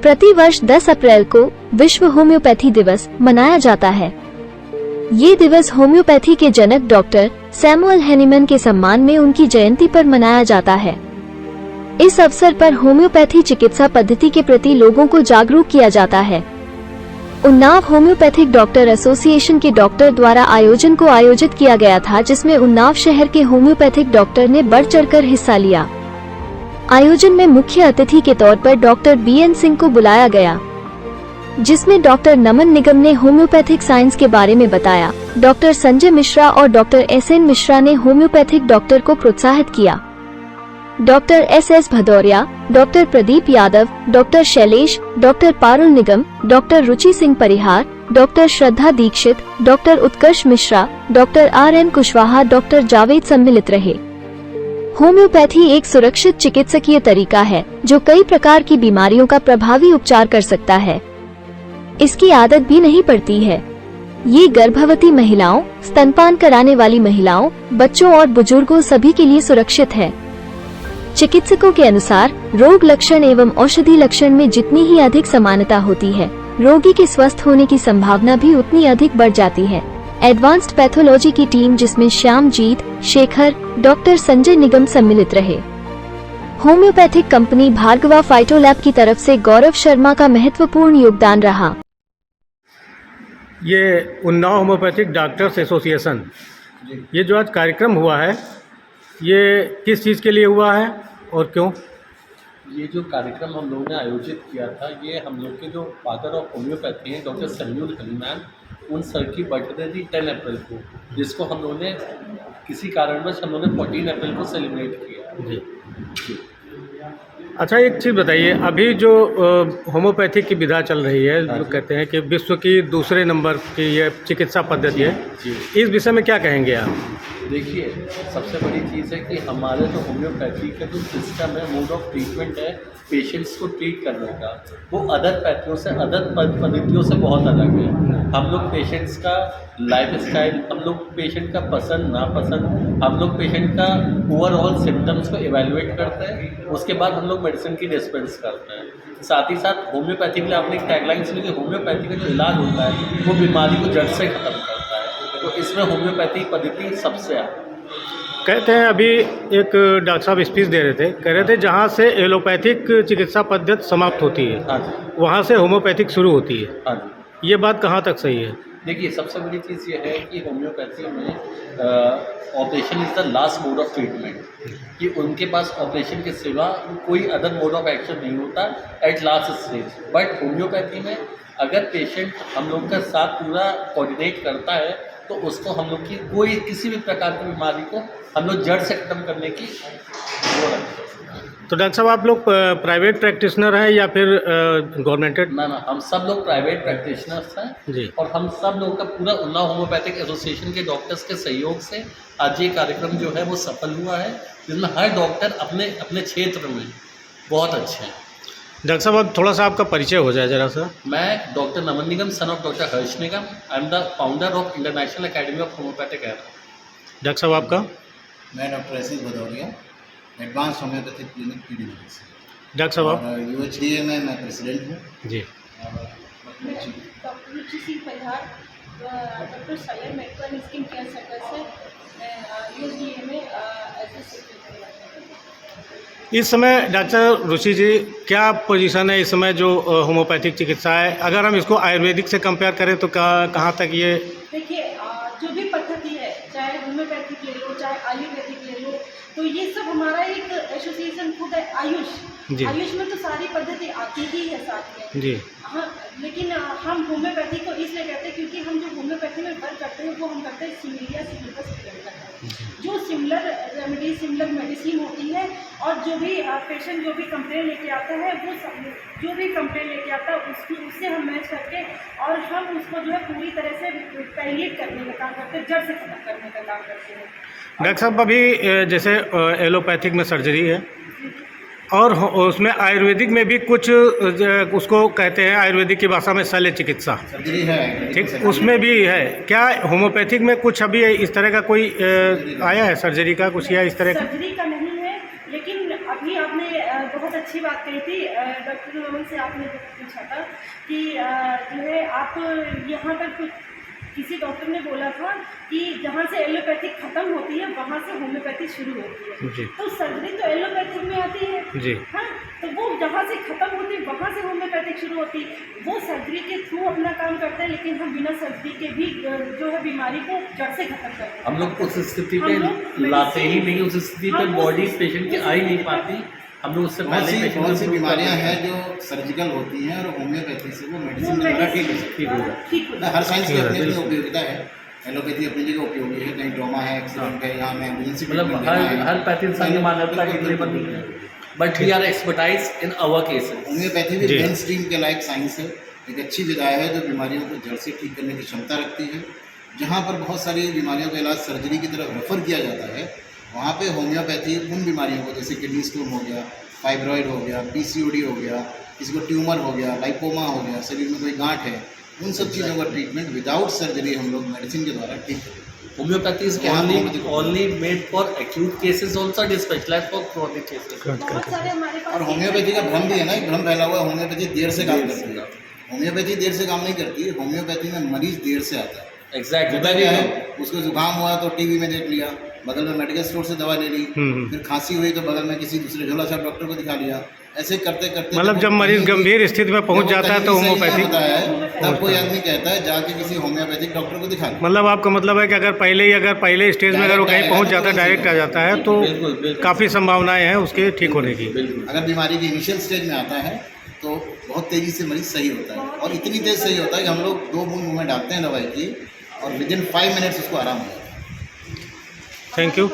प्रतिवर्ष 10 अप्रैल को विश्व होम्योपैथी दिवस मनाया जाता है। ये दिवस होम्योपैथी के जनक डॉक्टर सैमुअल हैनीमैन के सम्मान में उनकी जयंती पर मनाया जाता है। इस अवसर पर होम्योपैथी चिकित्सा पद्धति के प्रति लोगों को जागरूक किया जाता है। उन्नाव होम्योपैथिक डॉक्टर एसोसिएशन के डॉक्टर द्वारा आयोजन को आयोजित किया गया था, जिसमें उन्नाव शहर के होम्योपैथिक डॉक्टर ने बढ़ चढ़कर हिस्सा लिया। आयोजन में मुख्य अतिथि के तौर पर डॉक्टर BN सिंह को बुलाया गया, जिसमें डॉक्टर नमन निगम ने होम्योपैथिक साइंस के बारे में बताया। डॉक्टर संजय मिश्रा और डॉक्टर SN मिश्रा ने होम्योपैथिक डॉक्टर को प्रोत्साहित किया। Doctor SS Bhadauria, doctor Pradeep Yadav, doctor Shailesh, doctor Parul Nigam, doctor Ruchi Singh Parihar, doctor Shraddha Dixit, doctor Utkarsh Mishra, doctor RN Kushwaha, doctor Javed सम्मिलित रहे। होम्योपैथी एक सुरक्षित चिकित्सकीय तरीका है जो कई प्रकार की बीमारियों का प्रभावी उपचार कर सकता है। इसकी आदत भी नहीं पड़ती है। ये गर्भवती महिलाओं, स्तनपान कराने वाली महिलाओं, बच्चों और बुजुर्गों सभी के लिए सुरक्षित है। चिकित्सकों के अनुसार रोग लक्षण एवं औषधि लक्षण में जितनी ही अधिक समानता होती है, रोगी के स्वस्थ होने की संभावना भी उतनी अधिक बढ़ जाती है। एडवांस्ड पैथोलॉजी की टीम, जिसमें श्यामजीत, शेखर, डॉक्टर संजय निगम सम्मिलित रहे। होम्योपैथिक कंपनी भार्गवा फाइटोलैब की तरफ से गौरव शर्मा का महत्वपूर्ण योगदान रहा। ये उन्नाव होम्योपैथिक डॉक्टर्स एसोसिएशन, ये जो आज कार्यक्रम हुआ है, ये किस चीज़ के लिए हुआ है और क्यों? ये जो कार्यक्रम हम लोगों ने आयोजित किया था, ये हम लोग के जो फादर ऑफ होम्योपैथी हैं डॉक्टर सैमुअल हैनीमैन, उन सर की बर्थडे थी 10 अप्रैल को, जिसको हम लोगों ने किसी कारणवश हम लोगों ने 14 अप्रैल को सेलिब्रेट किया। जी। अच्छा, एक चीज़ बताइए, अभी जो होम्योपैथिक की विधा चल रही है, जो कहते हैं कि विश्व की दूसरे नंबर की ये चिकित्सा पद्धति है, इस विषय में क्या कहेंगे आप? देखिए, सबसे बड़ी चीज़ है कि हमारे जो होम्योपैथी का जो सिस्टम है, मोड ऑफ ट्रीटमेंट है पेशेंट्स को ट्रीट करने का, वो अदर पैथियों से, अदर पद्धतियों से बहुत अलग है। हम लोग पेशेंट्स का लाइफस्टाइल, हम लोग पेशेंट का पसंद नापसंद, हम लोग पेशेंट का ओवरऑल सिम्टम्स को एवेलुएट करते हैं, उसके बाद हम लोग मेडिसिन की डिस्पेंस करते हैं। साथ ही साथ होम्योपैथी के लिए आपने एक टैगलाइन सुनी कि होम्योपैथी का जो इलाज होता है वो बीमारी को जड़ से ख़त्म करता है, तो इसमें होम्योपैथी पद्धति सबसे आगे। कहते हैं, अभी एक डॉक्टर साहब स्पीच दे रहे थे, कह रहे थे जहाँ से एलोपैथिक चिकित्सा पद्धति समाप्त होती है, हाँ जी, वहाँ से होम्योपैथिक शुरू होती है। हाँ जी। ये बात कहाँ तक सही है? देखिए, सबसे बड़ी चीज़ ये है कि होम्योपैथी में operation is the last mode of treatment, कि उनके पास ऑपरेशन के सिवा कोई अदर मोड ऑफ एक्शन नहीं होता at last stage. But homeopathy में अगर पेशेंट हम लोग का साथ पूरा कोऑर्डिनेट करता है तो उसको हम लोग की कोई किसी भी प्रकार की बीमारी को हम लोग जड़ से खत्म करने की वो रखते हैं। तो डॉक्टर साहब, आप लोग प्राइवेट प्रैक्टिशनर हैं या फिर गवर्नमेंटेड? ना, हम सब लोग प्राइवेट प्रैक्टिशनर्स हैं जी। और हम सब लोगों का पूरा उन्नाव होम्योपैथिक एसोसिएशन के डॉक्टर्स के सहयोग से आज ये कार्यक्रम जो है वो सफल हुआ है, जिसमें हर डॉक्टर अपने अपने क्षेत्र में बहुत अच्छे हैं। डॉक्टर साहब, अब थोड़ा सा आपका परिचय हो जाए जरा सा। मैं doctor Naman Nigam, son of doctor Harsh Nigam. I am the founder of international academy of homoeopathic era. Doctor साहब, आपका? मैं doctor SS Bhadauria, advance homoeopathic clinic PD से। डॉक्टर साहब, आप? UHDA में मैं प्रेसिडेंट हूँ। जी। Doctor Ruchi Singh Parihar, doctor Sayar medical and skin care centre से मैं UHDA में एज ए सेक्रेटरी। इस समय डॉक्टर रुचि जी, क्या पोजीशन है इस समय जो होम्योपैथिक चिकित्सा है? अगर हम इसको आयुर्वेदिक से कंपेयर करें तो कहाँ तक ये? देखिए, जो भी पद्धति है, चाहे होम्योपैथिक ले लो, चाहे आयुर्वेदिक ले लो, तो ये सब हमारा एक एसोसिएशन खुद है आयुष। आयुष में तो सारी पद्धति आती ही है साथ में। जी। हाँ, लेकिन हम होम्योपैथी को इसलिए कहते हैं क्योंकि हम जो होम्योपैथी में वर्क करते हैं वो हम करते हैं सिमिलिया सिमिलस करते हैं, जो सिमिलर रेमेडी, सिमिलर मेडिसिन होती है, और जो भी पेशेंट जो भी कंप्लेन लेके आता है, वो जो भी कंप्लेन लेके आता है उससे हम मैच करके और हम उसको जो है पूरी तरह से पैलिएट करने का काम करते हैं, जड़ से खत्म करने का काम करते हैं। डॉक्टर साहब, अभी जैसे एलोपैथिक में सर्जरी है और उसमें आयुर्वेदिक में भी कुछ उसको कहते हैं, आयुर्वेदिक की भाषा में शल्य चिकित्सा सर्जरी है, ठीक, उसमें भी है क्या? होम्योपैथिक में कुछ अभी इस तरह का कोई आया है सर्जरी का कुछ, या इस तरह का? सर्जरी का नहीं है, लेकिन अभी आपने बहुत अच्छी बात कही थी डॉक्टर नमन से, आपने जो पूछा था कि जो है आप यहाँ पर कुछ किसी डॉक्टर ने बोला था कि जहाँ से एलोपैथिक ख़त्म होती है वहाँ से होम्योपैथी शुरू होती है। जी। तो सर्जरी तो एलोपैथिक में आती है। जी। हाँ, तो वो जहाँ से ख़त्म होती है वहाँ से होम्योपैथिक शुरू होती है। वो सर्जरी के थ्रू अपना काम करते हैं, लेकिन हम बिना सर्जरी के भी जो है बीमारी को जड़ से खत्म करते हैं। हम लोग उस स्थिति हम पे लोग लाते ही नहीं, उस स्थिति पे हम बॉडी उस- पेशेंट की आ ही नहीं पाती। हम लोग उससे बहुत पहले सी पेशेंट को बीमारियां हैं जो सर्जिकल होती हैं और होम्योपैथी से वो मेडिसिन के द्वारा ठीक हो सकती है। ठीक हो हर साइंस की अपनी अपनी उपयोगिता है। एलोपैथी अपनी जगह उपयोगी है, कहीं ट्रॉमा है, एक्सीडेंट है, यहाँ में एमरजेंसी मतलब हर पैथी इंसान की मानवता के लिए बनी है, but we are expertise in our cases. Homeopathy भी जी। मेन स्ट्रीम के लायक साइंस है, एक अच्छी विधा है जो बीमारियों को जड़ से ठीक करने की क्षमता रखती है। जहाँ पर बहुत सारी बीमारियों का इलाज सर्जरी की तरफ रेफर किया जाता है, वहाँ पे होम्योपैथी उन बीमारियों को, जैसे किडनी स्टोन हो गया, फाइब्रॉइड हो गया, PCOD हो गया, किसी को ट्यूमर हो गया, लाइपोमा हो गया, शरीर में कोई गांठ है, उन सब चीज़ों का ट्रीटमेंट विदाउट सर्जरी हम लोग मेडिसिन के द्वारा ठीक करते हैं। Homeopathy is only made for acute cases also, it is specialized for chronic cases. बहुत सारे हमारे पास और होम्योपैथी का भ्रम भी है ना, एक भ्रम फैला हुआ है, होम्योपैथी देर से काम करती है। होम्योपैथी देर से काम नहीं करती है, होम्योपैथी में मरीज देर से आता है। Exactly. होता क्या है, उसको जुकाम हुआ तो टीवी में देख लिया, बगल में मेडिकल स्टोर से दवा ले ली, फिर खांसी हुई तो बगल में किसी दूसरे झोला छाप डॉक्टर को दिखा लिया। ऐसे करते करते मतलब जब मरीज गंभीर स्थिति में पहुंच जाता है तो होम्योपैथी, तब कोई आदमी कहता है जाके किसी होम्योपैथिक डॉक्टर को दिखा लो। मतलब आपका मतलब है कि अगर पहले स्टेज में अगर वो कहीं पहुंच जाता है, डायरेक्ट आ जाता है, तो बिल्कुल, बिल्कुल। काफ़ी संभावनाएं हैं उसके ठीक होने की। बिल्कुल। अगर बीमारी के इनिशियल स्टेज में आता है तो बहुत तेज़ी से मरीज सही होता है, और इतनी तेज़ सही होता है कि हम लोग 2 बूंद मुँह में डालते हैं दवाई की और विदिन 5 मिनट्स उसको आराम हो जाता है। Thank you.